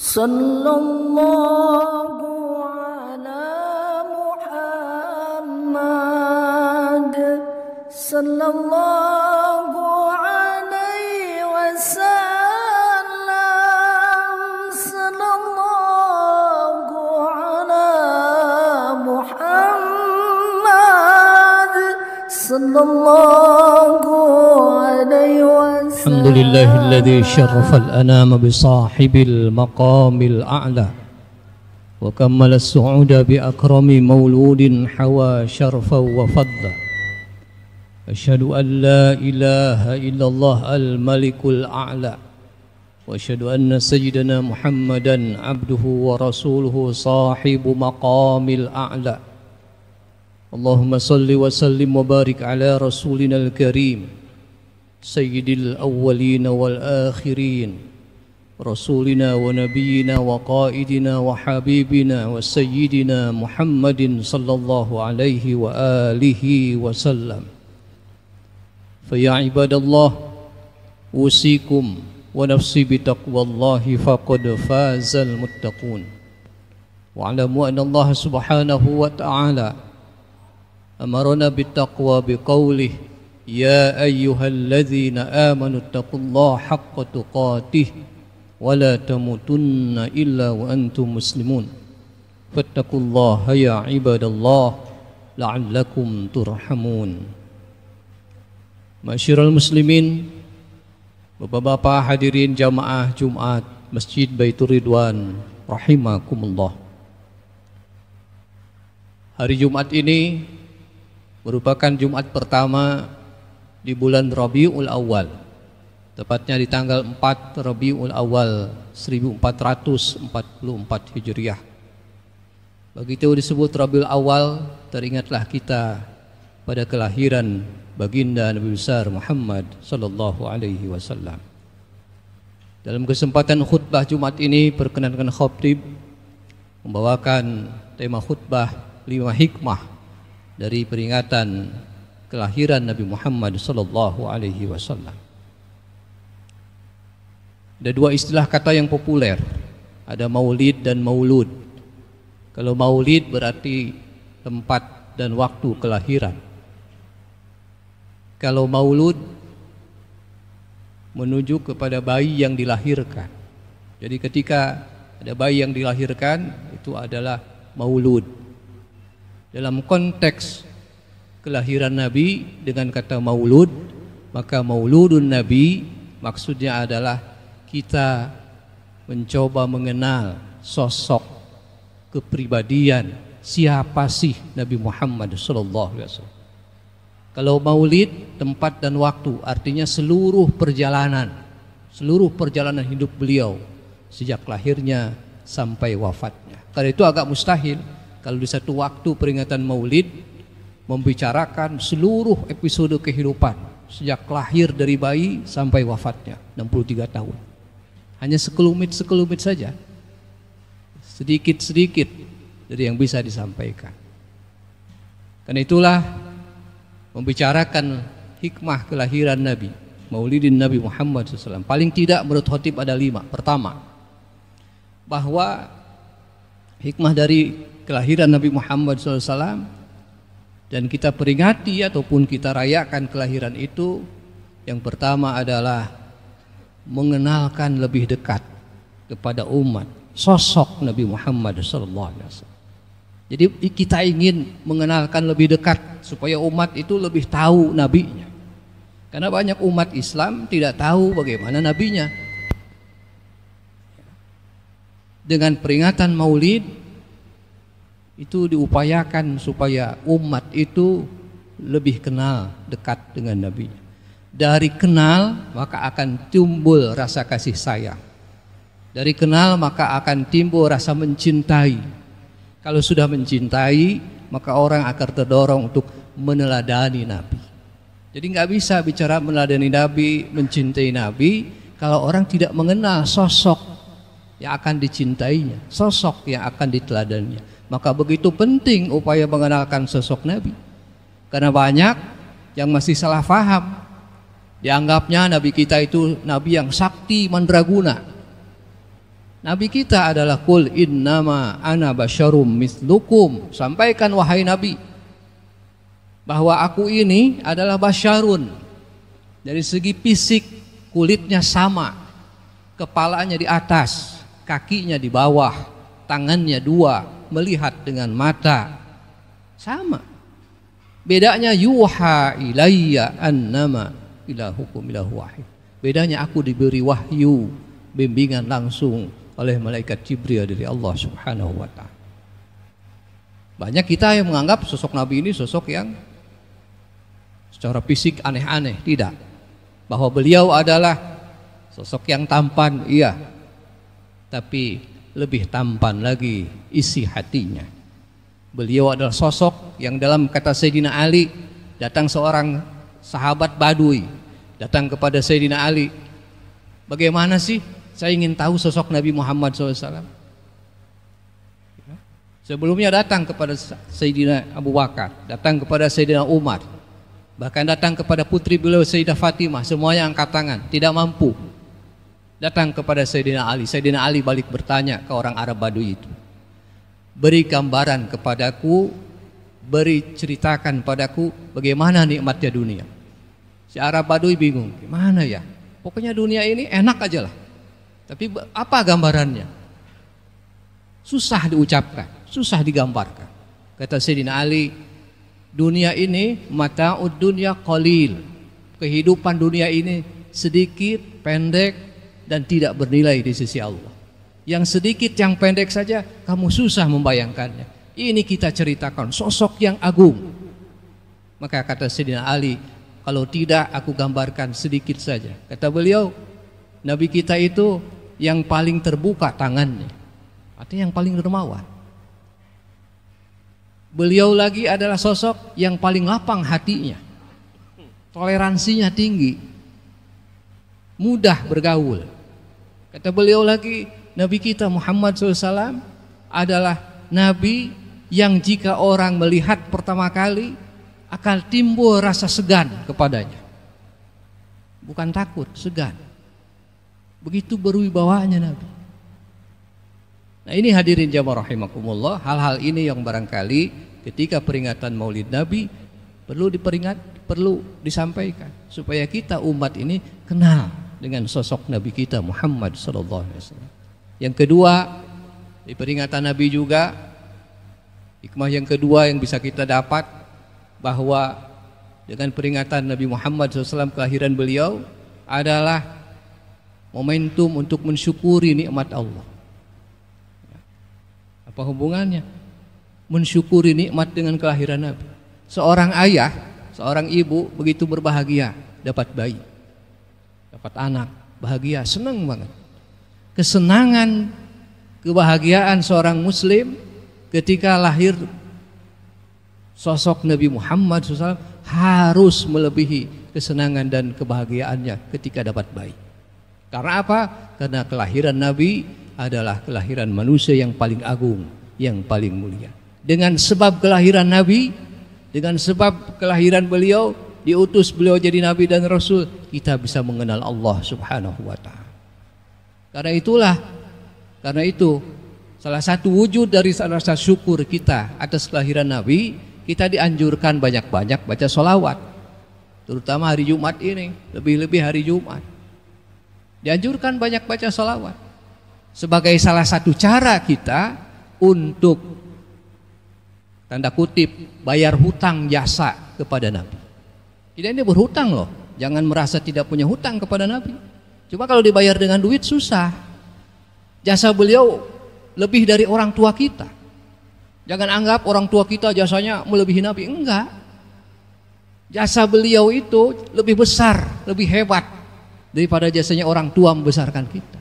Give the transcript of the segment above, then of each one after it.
Sallallahu ala Muhammad sallallahu alaihi wasallam. Sallallahu ala Muhammad sallallahu alaihi wasallam. Alhamdulillahilladzi syarrafal anama bi sahibil maqamil a'la wa kammala as-su'uda bi akrami mauludin hawa syarfa wa fadla. Asyhadu an la ilaha illallah al-malikul a'la wa asyhadu anna sayyidana Muhammadan abduhu wa rasuluhu sahibu maqamil a'la. Allahumma salli wa sallim wa barik ala rasulina al-karim sayyidil awwalina wal akhirin rasulina wa nabiyina wa qaidina wa habibina wa sayyidina Muhammadin sallallahu alaihi wa alihi wa sallam. Fa ya ibadallah usikum wa nafsi bi taqwallahi faqad fazal muttaqun. Wa alamu anna Allah subhanahu wa ta'ala amarna bit taqwa bi qawlihi ya ayyuhalladzina amanu taqullaha haqqa tuqatih wa la tamutunna illa wa antum muslimun. Fattaqullaha ya ibadallah la'allakum turhamun. Masyiral muslimin, bapak-bapak hadirin jamaah Jumat Masjid Baitur Ridwan rahimakumullah. Hari Jumat ini merupakan Jumat pertama di bulan Rabiul Awal, tepatnya di tanggal 4 Rabiul Awal 1444 Hijriah. Begitu disebut Rabiul Awal, teringatlah kita pada kelahiran baginda Nabi besar Muhammad sallallahu alaihi wasallam. Dalam kesempatan khutbah Jumat ini, perkenankan khatib membawakan tema khutbah 5 hikmah dari peringatan kelahiran Nabi Muhammad sallallahu alaihi wasallam. Ada dua istilah kata yang populer, ada maulid dan maulud. Kalau maulid berarti tempat dan waktu kelahiran. Kalau maulud menuju kepada bayi yang dilahirkan. Jadi ketika ada bayi yang dilahirkan, itu adalah maulud. Dalam konteks kelahiran Nabi dengan kata maulud, maka mauludun Nabi maksudnya adalah kita mencoba mengenal sosok kepribadian siapa sih Nabi Muhammad sallallahu alaihi wasallam. Kalau maulid tempat dan waktu, artinya seluruh perjalanan hidup beliau sejak lahirnya sampai wafatnya. Karena itu agak mustahil kalau di satu waktu peringatan maulid membicarakan seluruh episode kehidupan sejak lahir dari bayi sampai wafatnya 63 tahun. Hanya sekelumit saja, sedikit dari yang bisa disampaikan. Karena itulah membicarakan hikmah kelahiran Nabi, maulidin Nabi Muhammad SAW, paling tidak menurut khatib ada 5. Pertama, bahwa hikmah dari kelahiran Nabi Muhammad SAW dan kita peringati ataupun kita rayakan kelahiran itu, yang pertama adalah mengenalkan lebih dekat kepada umat sosok Nabi Muhammad SAW. Jadi kita ingin mengenalkan lebih dekat supaya umat itu lebih tahu nabinya. Karena banyak umat Islam tidak tahu bagaimana nabinya. Dengan peringatan maulid itu diupayakan supaya umat itu lebih kenal dekat dengan Nabi. Dari kenal maka akan timbul rasa kasih sayang. Dari kenal maka akan timbul rasa mencintai. Kalau sudah mencintai maka orang akan terdorong untuk meneladani Nabi. Jadi nggak bisa bicara meneladani Nabi, mencintai Nabi kalau orang tidak mengenal sosok yang akan dicintainya, sosok yang akan diteladaninya. Maka begitu penting upaya mengenalkan sosok Nabi. Karena banyak yang masih salah faham. Dianggapnya Nabi kita itu Nabi yang sakti mandraguna. Nabi kita adalah qul innama ana basyarum mislukum. Sampaikan wahai Nabi bahwa aku ini adalah basyarun. Dari segi fisik kulitnya sama, kepalanya di atas, kakinya di bawah, tangannya dua, melihat dengan mata. Sama. Bedanya yuha ilayya annama ilahukum ilahu wahid. Bedanya aku diberi wahyu, bimbingan langsung oleh malaikat Jibril dari Allah Subhanahu wa taala. Banyak kita yang menganggap sosok Nabi ini sosok yang secara fisik aneh-aneh. Tidak. Bahwa beliau adalah sosok yang tampan, iya. Tapi lebih tampan lagi isi hatinya. Beliau adalah sosok yang dalam kata Sayyidina Ali, datang seorang sahabat Badui, datang kepada Sayyidina Ali. Bagaimana sih? Saya ingin tahu sosok Nabi Muhammad SAW. Sebelumnya datang kepada Sayyidina Abu Bakar, datang kepada Sayyidina Umar, bahkan datang kepada putri beliau Sayyidah Fatimah, semuanya angkat tangan, tidak mampu. Datang kepada Sayyidina Ali. Sayyidina Ali balik bertanya ke orang Arab Badui itu, beri gambaran kepadaku, beri ceritakan padaku bagaimana nikmatnya dunia. Si Arab Badui bingung, gimana ya? Pokoknya dunia ini enak aja lah. Tapi apa gambarannya? Susah diucapkan, susah digambarkan. Kata Sayyidina Ali, dunia ini mata'ud dunya qalil. Kehidupan dunia ini sedikit, pendek, dan tidak bernilai di sisi Allah. Yang sedikit, yang pendek saja kamu susah membayangkannya. Ini kita ceritakan sosok yang agung. Maka kata Sayyidina Ali, kalau tidak aku gambarkan sedikit saja. Kata beliau, Nabi kita itu yang paling terbuka tangannya, artinya yang paling dermawan. Beliau lagi adalah sosok yang paling lapang hatinya, toleransinya tinggi, mudah bergaul. Kata beliau lagi, Nabi kita Muhammad SAW adalah Nabi yang jika orang melihat pertama kali akan timbul rasa segan kepadanya. Bukan takut, segan. Begitu berwibawaannya Nabi. Nah ini hadirin jamaah rahimakumullah, hal-hal ini yang barangkali ketika peringatan Maulid Nabi perlu disampaikan supaya kita umat ini kenal dengan sosok Nabi kita Muhammad sallallahu alaihi wasallam. Yang kedua, di peringatan Nabi juga hikmah yang kedua yang bisa kita dapat bahwa dengan peringatan Nabi Muhammad SAW kelahiran beliau adalah momentum untuk mensyukuri nikmat Allah. Apa hubungannya? Mensyukuri nikmat dengan kelahiran Nabi. Seorang ayah, seorang ibu begitu berbahagia dapat bayi, dapat anak, bahagia, senang banget. Kesenangan, kebahagiaan seorang muslim ketika lahir sosok Nabi Muhammad SAW harus melebihi kesenangan dan kebahagiaannya ketika dapat bayi. Karena apa? Karena kelahiran Nabi adalah kelahiran manusia yang paling agung, yang paling mulia. Dengan sebab kelahiran Nabi, dengan sebab kelahiran beliau, diutus beliau jadi Nabi dan Rasul, kita bisa mengenal Allah Subhanahu wa ta'ala. Karena itu salah satu wujud dari rasa syukur kita atas kelahiran Nabi, kita dianjurkan banyak-banyak baca sholawat, terutama hari Jumat ini, lebih-lebih hari Jumat. Dianjurkan banyak baca sholawat sebagai salah satu cara kita untuk tanda kutip bayar hutang jasa kepada Nabi. Kita ini berhutang loh, jangan merasa tidak punya hutang kepada Nabi. Cuma kalau dibayar dengan duit susah. Jasa beliau lebih dari orang tua kita. Jangan anggap orang tua kita jasanya melebihi Nabi, enggak. Jasa beliau itu lebih besar, lebih hebat daripada jasanya orang tua membesarkan kita.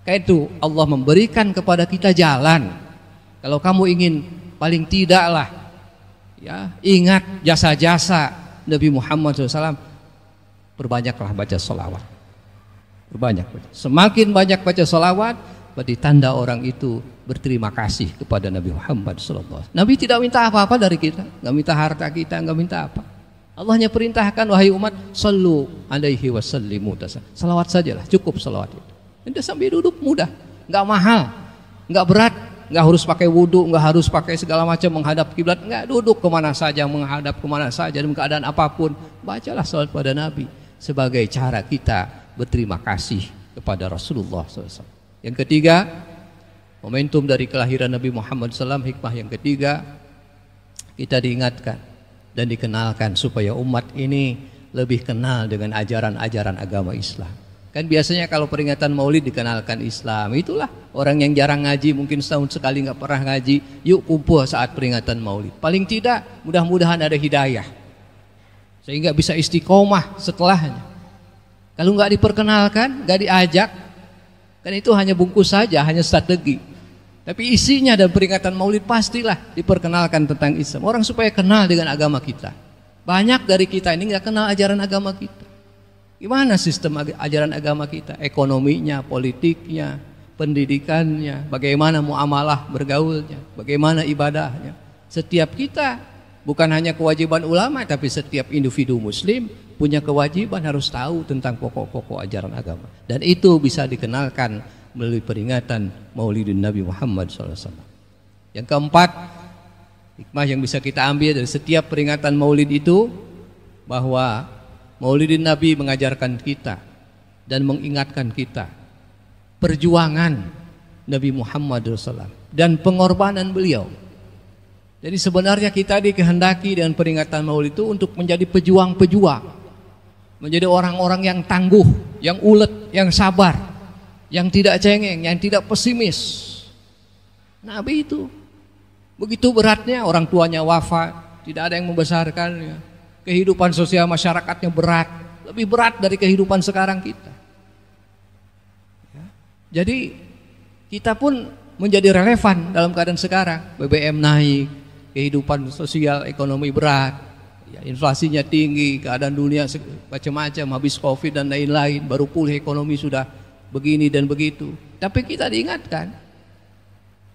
Karena itu Allah memberikan kepada kita jalan. Kalau kamu ingin paling tidaklah ya ingat jasa-jasa Nabi Muhammad SAW, perbanyaklah baca sholawat. Semakin banyak baca sholawat, berarti tanda orang itu berterima kasih kepada Nabi Muhammad SAW. Nabi tidak minta apa-apa dari kita, nggak minta harta kita, nggak minta apa. Allahnya perintahkan, wahai umat, sallu alaihi wasallimu taslim. Salawat sajalah, cukup salawat itu. Anda sambil duduk mudah. nggak mahal, nggak berat, nggak harus pakai wudhu, nggak harus pakai segala macam menghadap kiblat, nggak, duduk kemana saja, menghadap kemana saja dalam keadaan apapun, bacalah salawat pada Nabi sebagai cara kita berterima kasih kepada Rasulullah SAW. Yang ketiga, momentum dari kelahiran Nabi Muhammad SAW, hikmah yang ketiga, kita diingatkan dan dikenalkan supaya umat ini lebih kenal dengan ajaran-ajaran agama Islam. Kan biasanya kalau peringatan Maulid dikenalkan Islam, itulah orang yang jarang ngaji, mungkin setahun sekali nggak pernah ngaji, yuk kumpul saat peringatan Maulid. Paling tidak mudah-mudahan ada hidayah sehingga bisa istiqomah setelahnya. Kalau nggak diperkenalkan, nggak diajak, kan itu hanya bungkus saja, hanya strategi. Tapi isinya dan peringatan Maulid pastilah diperkenalkan tentang Islam. Orang supaya kenal dengan agama kita. Banyak dari kita ini nggak kenal ajaran agama kita. Gimana sistem ajaran agama kita? Ekonominya, politiknya, pendidikannya, bagaimana muamalah bergaulnya, bagaimana ibadahnya. Setiap kita, bukan hanya kewajiban ulama, tapi setiap individu muslim punya kewajiban harus tahu tentang pokok-pokok ajaran agama. Dan itu bisa dikenalkan melalui peringatan Maulidin Nabi Muhammad SAW. Yang keempat, hikmah yang bisa kita ambil dari setiap peringatan Maulid itu, bahwa Maulidin Nabi mengajarkan kita dan mengingatkan kita perjuangan Nabi Muhammad SAW dan pengorbanan beliau. Jadi sebenarnya kita dikehendaki dengan peringatan Maulid itu untuk menjadi pejuang-pejuang, menjadi orang-orang yang tangguh, yang ulet, yang sabar, yang tidak cengeng, yang tidak pesimis. Nabi itu begitu beratnya, orang tuanya wafat, tidak ada yang membesarkannya, kehidupan sosial masyarakatnya berat, lebih berat dari kehidupan sekarang kita. Jadi kita pun menjadi relevan dalam keadaan sekarang. BBM naik, kehidupan sosial ekonomi berat, ya, inflasinya tinggi, keadaan dunia macam-macam, habis Covid dan lain-lain, baru pulih ekonomi sudah begini dan begitu. Tapi kita diingatkan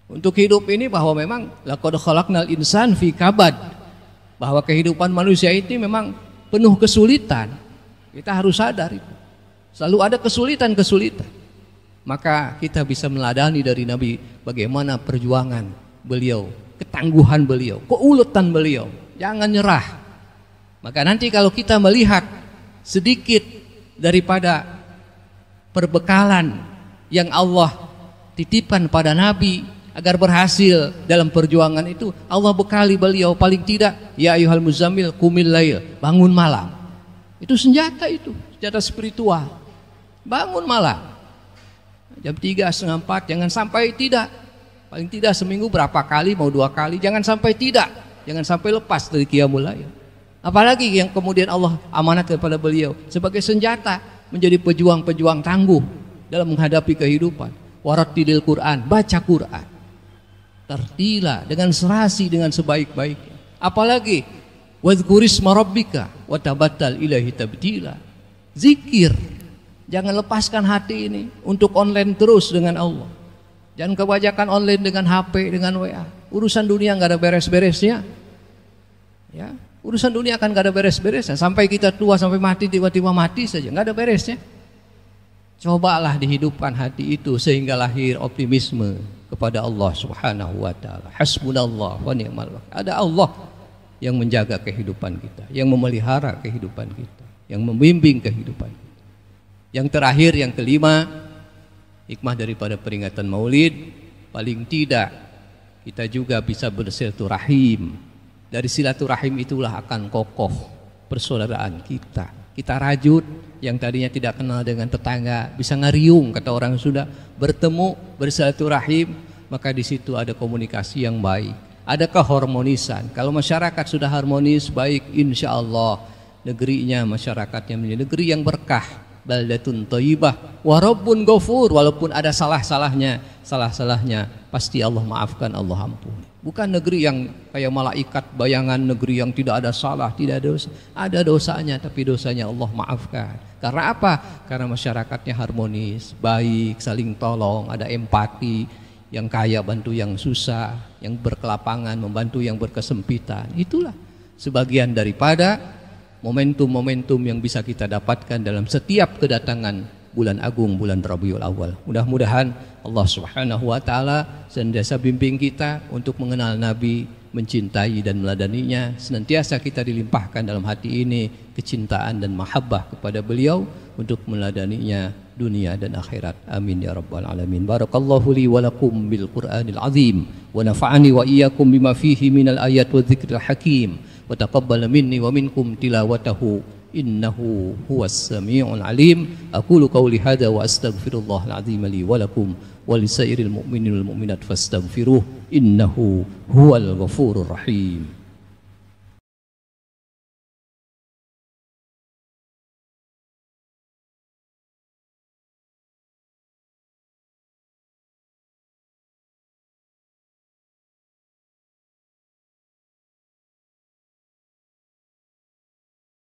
untuk hidup ini bahwa memang laqad khalaqnal insan fi kabad, bahwa kehidupan manusia itu memang penuh kesulitan. Kita harus sadar itu. Selalu ada kesulitan-kesulitan. Maka kita bisa meladani dari Nabi bagaimana perjuangan beliau, ketangguhan beliau, keuletan beliau. Jangan nyerah. Maka nanti kalau kita melihat sedikit daripada perbekalan yang Allah titipkan pada Nabi agar berhasil dalam perjuangan itu, Allah bekali beliau paling tidak, ya ayyuhal muzammil qumil lail, bangun malam. Itu senjata, itu senjata spiritual. Bangun malam jam 3, setengah 4, jangan sampai tidak. Paling tidak seminggu berapa kali, mau 2 kali, jangan sampai tidak. Jangan sampai lepas dari qiyamul lail. Apalagi yang kemudian Allah amanat kepada beliau sebagai senjata, menjadi pejuang-pejuang tangguh dalam menghadapi kehidupan. Warattilil Quran, baca Quran, tartila, dengan serasi, dengan sebaik-baiknya. Apalagi wadhkurisma rabbika watabattal ilaihi tabtila, zikir. Jangan lepaskan hati ini untuk online terus dengan Allah. Jangan kebanyakan online dengan HP, dengan WA. Urusan dunia nggak ada beres-beresnya. Ya, urusan dunia akan nggak ada beres-beresnya. Sampai kita tua, sampai mati, tiba-tiba mati saja, nggak ada beresnya. Cobalah dihidupkan hati itu sehingga lahir optimisme kepada Allah Subhanahu wa taala. Hasbunallah wa ni'mal wakil. Ada Allah yang menjaga kehidupan kita, yang memelihara kehidupan kita, yang membimbing kehidupan kita. Yang terakhir, yang kelima, hikmah daripada peringatan Maulid, paling tidak kita juga bisa bersilaturahim. Dari silaturahim itulah akan kokoh persaudaraan kita. Kita rajut, yang tadinya tidak kenal dengan tetangga bisa ngariung, kata orang Sunda, bertemu, bersilaturahim, maka di situ ada komunikasi yang baik, ada keharmonisan. Kalau masyarakat sudah harmonis, baik, insya Allah negerinya, masyarakatnya menjadi negeri yang berkah. Baldatun thayyibah wa rabbun ghafur. Walaupun ada salah-salahnya pasti Allah maafkan, Allah ampuni. Bukan negeri yang kayak malaikat bayangan, negeri yang tidak ada salah, tidak ada dosa. Ada dosanya, tapi dosanya Allah maafkan. Karena apa? Karena masyarakatnya harmonis, baik, saling tolong, ada empati, yang kaya bantu yang susah, yang berkelapangan membantu yang berkesempitan. Itulah sebagian daripada momentum-momentum yang bisa kita dapatkan dalam setiap kedatangan bulan agung, bulan Rabiul Awal. Mudah-mudahan Allah Subhanahu wa taala senantiasa bimbing kita untuk mengenal Nabi, mencintai dan meladaninya. Senantiasa kita dilimpahkan dalam hati ini kecintaan dan mahabbah kepada beliau untuk meladaninya dunia dan akhirat. Amin ya rabbal alamin. Barakallahu li wa lakum bil Qur'anil azim wa nafa'ani wa iyyakum bima fihi minal ayat wa dzikril hakim wa taqabbal minni wa minkum tilawatahu innahu huwas samiul alim. Aqulu qawli hadza wa astaghfirullahal azim li wa lakum wa lisairil mu'minina wal mu'minat fastaghfiruh innahu huwal ghafurur rahim.